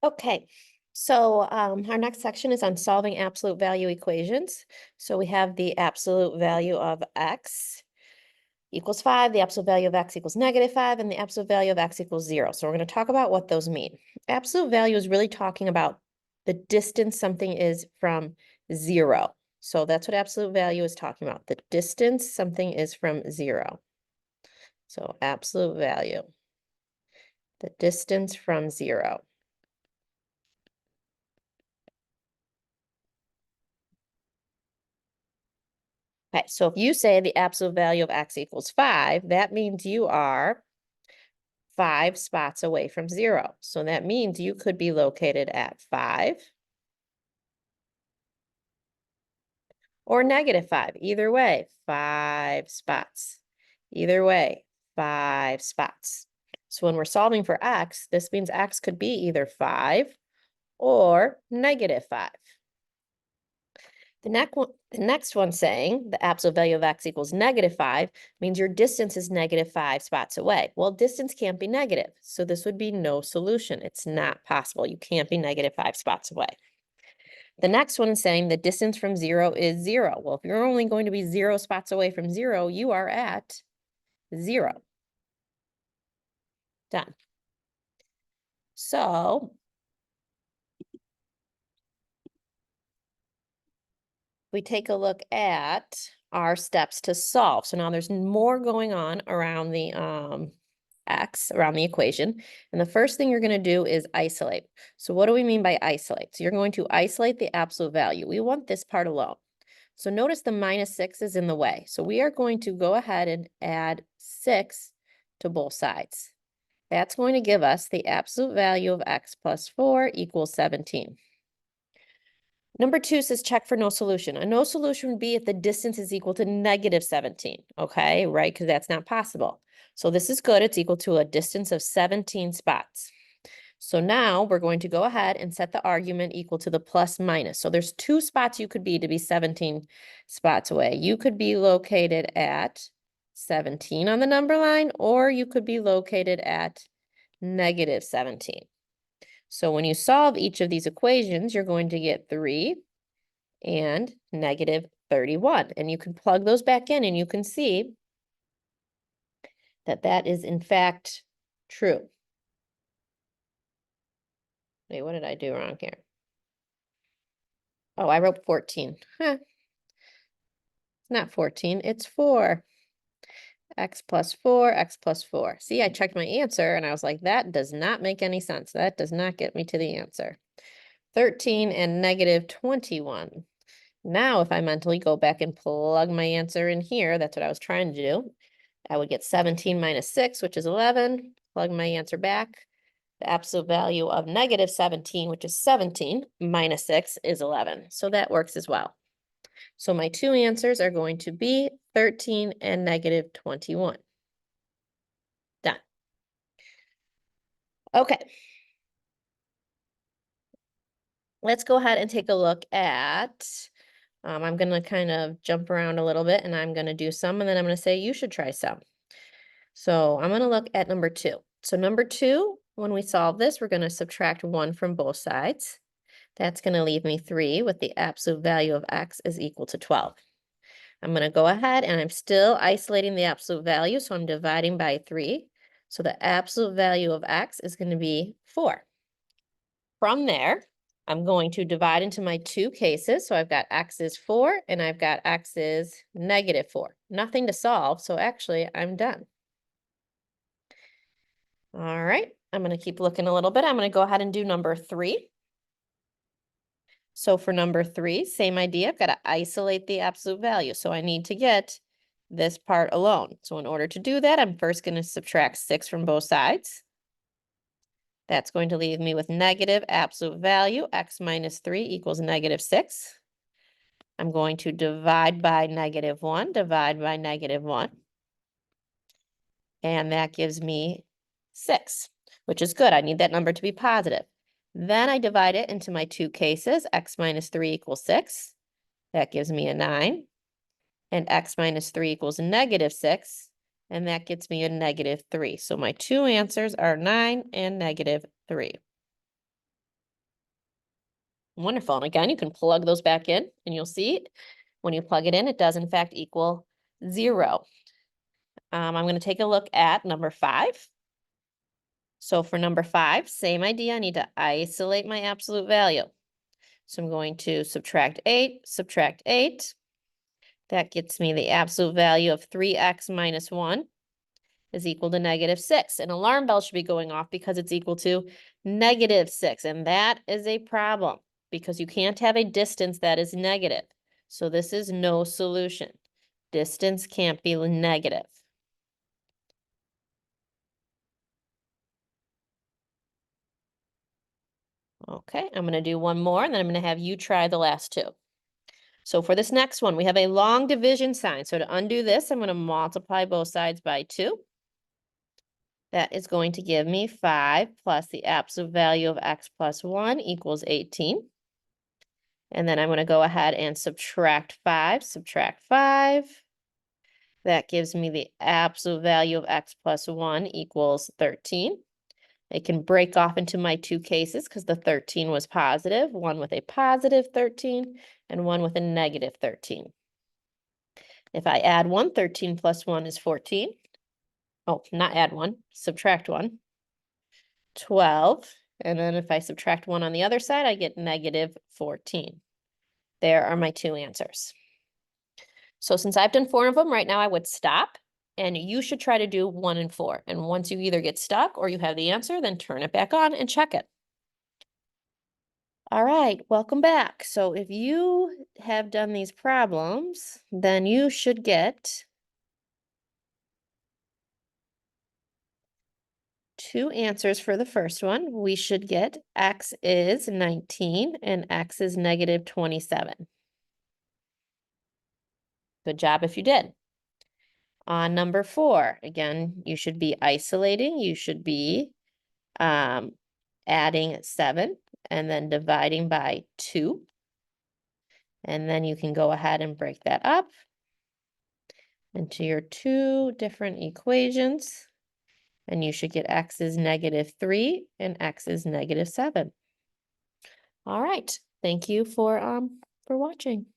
Okay, so our next section is on solving absolute value equations. So we have the absolute value of x equals 5, the absolute value of x equals -5, and the absolute value of x equals 0. So we're going to talk about what those mean. Absolute value is really talking about the distance something is from 0. So that's what absolute value is talking about, the distance something is from 0. So absolute value, the distance from 0. Okay, so if you say the absolute value of x equals 5, that means you are 5 spots away from 0. So that means you could be located at 5 or -5. Either way, 5 spots. Either way, 5 spots. So when we're solving for x, this means x could be either 5 or -5. The next one saying the absolute value of x equals -5 means your distance is -5 spots away. Well, distance can't be negative, so this would be no solution. It's not possible. You can't be -5 spots away. The next one is saying the distance from 0 is 0. Well, if you're only going to be 0 spots away from 0, you are at 0. Done. So we take a look at our steps to solve. So now there's more going on around the x, around the equation. And the first thing you're going to do is isolate. So what do we mean by isolate? So you're going to isolate the absolute value. We want this part alone. So notice the -6 is in the way. So we are going to go ahead and add 6 to both sides. That's going to give us the absolute value of x plus 4 equals 17. Number 2 says check for no solution. A no solution would be if the distance is equal to -17, okay, right? Because that's not possible. So this is good. It's equal to a distance of 17 spots. So now we're going to go ahead and set the argument equal to the plus minus. So there's 2 spots you could be to be 17 spots away. You could be located at 17 on the number line, or you could be located at -17. So when you solve each of these equations, you're going to get 3 and -31. And you can plug those back in and you can see that that is in fact true. Wait, what did I do wrong here? Oh, I wrote 14. Huh. It's not 14, it's 4. X plus 4, x plus 4. See, I checked my answer and I was like, that does not make any sense. That does not get me to the answer. 13 and -21. Now, if I mentally go back and plug my answer in here, that's what I was trying to do. I would get 17 minus 6, which is 11. Plug my answer back. The absolute value of -17, which is 17, minus 6 is 11. So that works as well. So my two answers are going to be 13 and -21. Done. Okay. Let's go ahead and take a look at, I'm going to kind of jump around a little bit and I'm going to do some, and then I'm going to say you should try some. So I'm going to look at number 2. So number 2, when we solve this, we're going to subtract 1 from both sides. That's going to leave me 3 with the absolute value of x is equal to 12. I'm going to go ahead and I'm still isolating the absolute value, so I'm dividing by 3. So the absolute value of x is going to be 4. From there, I'm going to divide into my two cases. So I've got x is 4 and I've got x is -4. Nothing to solve, so actually I'm done. All right, I'm going to keep looking a little bit. I'm going to go ahead and do number 3. So for number 3, same idea. I've got to isolate the absolute value. So I need to get this part alone. So in order to do that, I'm first going to subtract 6 from both sides. That's going to leave me with negative absolute value. X minus 3 equals -6. I'm going to divide by -1, divide by -1. And that gives me 6, which is good. I need that number to be positive. Then I divide it into my two cases. X minus 3 equals 6. That gives me a 9. And x minus 3 equals -6. And that gets me a -3. So my two answers are 9 and -3. Wonderful. And again, you can plug those back in and you'll see when you plug it in, it does in fact equal 0. I'm going to take a look at number 5. So for number 5, same idea. I need to isolate my absolute value. So I'm going to subtract 8, subtract 8. That gets me the absolute value of 3x minus 1 is equal to -6. An alarm bell should be going off because it's equal to -6. And that is a problem because you can't have a distance that is negative. So this is no solution. Distance can't be negative. Okay, I'm going to do one more and then I'm going to have you try the last 2. So for this next one, we have a long division sign. So to undo this, I'm going to multiply both sides by 2. That is going to give me 5 plus the absolute value of x plus 1 equals 18. And then I'm going to go ahead and subtract 5, subtract 5. That gives me the absolute value of x plus 1 equals 13. It can break off into my 2 cases because the 13 was positive, one with a positive 13 and one with a negative 13. If I add 1, 13 plus 1 is 14. Oh, not add 1, subtract 1. 12. And then if I subtract 1 on the other side, I get -14. There are my 2 answers. So since I've done 4 of them right now, I would stop and you should try to do 1 and 4. And once you either get stuck or you have the answer, then turn it back on and check it. All right, welcome back. So if you have done these problems, then you should get 2 answers for the first one. We should get x is 19 and x is -27. Good job if you did. On number 4, again, you should be isolating. You should be adding 7 and then dividing by 2. And then you can go ahead and break that up into your 2 different equations. And you should get x is -3 and x is -7. All right. Thank you for watching.